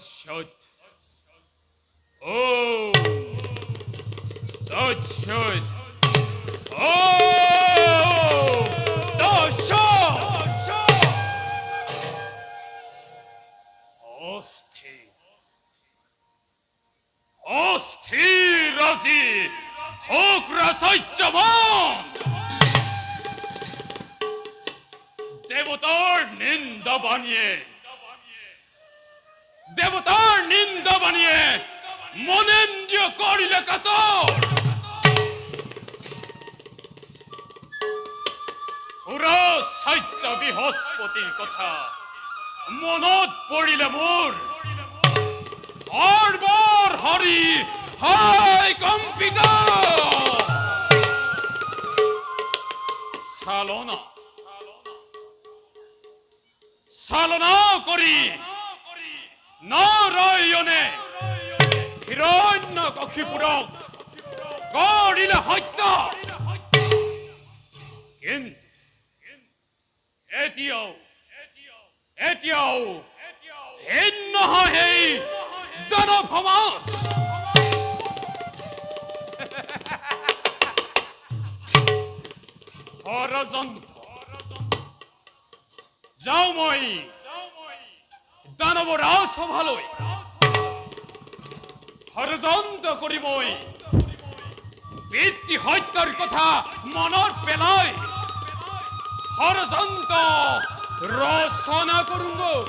তৎসৎ ওম তৎসৎ ওম তৎসৎ অস্থির অস্থির রাজি হোক রাসাইচ্যমান দেবতার নিন্দা বানিয়ে মনেন্দ্রিয় করিলে কাতর পুরা সাহিত্য বৃহস্পতির কথা মনত পড়িলে মোর বারবার হরি হায় কম্পিত সালনা করি নারায়ণে হিরণ্য কক্ষিপুরক করিলে হত্যা কিন্তু এতিয়াও ভিন্ন হয় এই দানৱ সমাজ যাও মই দানৱৰ ৰাজসভালৈ ষড়যন্ত্ৰ কৰি মই পিতৃ হত্যাৰ কথা মনত পেলাই ষড়যন্ত্ৰ ৰচনা কৰোঁ।